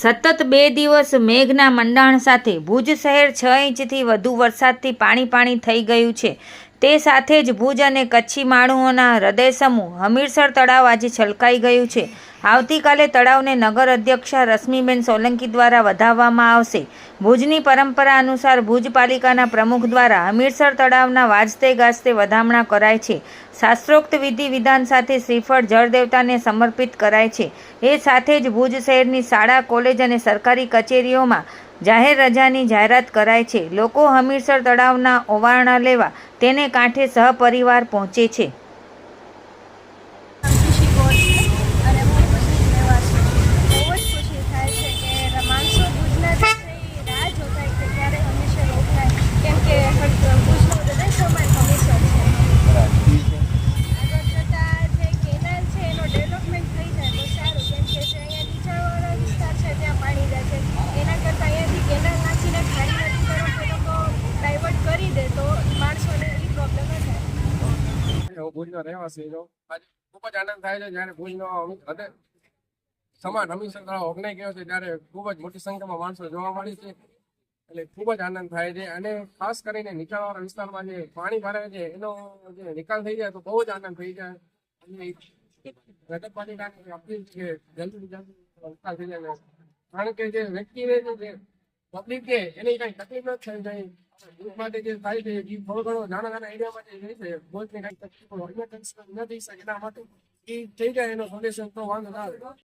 સતત 2 દિવસ મેઘના મંડાણ સાથે ભુજ શહેર 6 ઇંચથી વધુ વરસાદથી પાણી થઈ ગયું છે. તે સાથે જ ભુજ અને કચ્છી માણુઓના હૃદયસમૂહ હમીરસર તળાવ આજે છલકાઈ ગયું છે. આવતીકાલે તળાવને નગર અધ્યક્ષા રશ્મિબેન સોલંકી દ્વારા વધાવવામાં આવશે. ભુજની પરંપરા અનુસાર ભુજ પાલિકાના પ્રમુખ દ્વારા હમીરસર તળાવના વાજતે ગાજતે વધામણા કરાય છે. શાસ્ત્રોક્ત વિધિ વિધાન સાથે શ્રીફળ જળદેવતાને સમર્પિત કરાય છે. એ સાથે જ ભુજ શહેરની શાળા, કોલેજ અને સરકારી કચેરીઓમાં જાહેર રજાની જાહેરાત કરાય છે. લોકો હમીરસર તળાવના ઓવારણા લેવા તેને કાંઠે સહપરિવાર પહોંચે છે. હું ભુજનો રહેવાસી છું. આજે ખૂબ જ આનંદ થાય છે જ્યારે ભુજનો હૃદય સમાન હમીરસર તળાવ ઓગનાઈ ગયો છે ત્યારે ખૂબ જ મોટી સંખ્યામાં માણસો જોવા મળે છે. એટલે ખૂબ જ આનંદ થાય છે અને ખાસ કરીને નીચાણવાળા વિસ્તારમાં જે પાણી ભરાય છે એનો જે નિકાલ થઈ જાય તો બહુ જ આનંદ થઈ જાય. અને નગરપાલિકાની અપીલ છે જલ્દી નિકાલ થઈ જાય, કારણ કે જે વ્યક્તિને જે પબ્લિક છે એની કઈ તકલીફ ન થઈ જાય. ભુજ માટે જે થાય છે એ થોડો ઘણો નાના એરિયામાં જે રહે છે ભુજની કઈ તકલીફ ન થઈ શકે એના માટે એ થઈ જાય એનો સોલ્યુશન તો વાંધો ના આવે.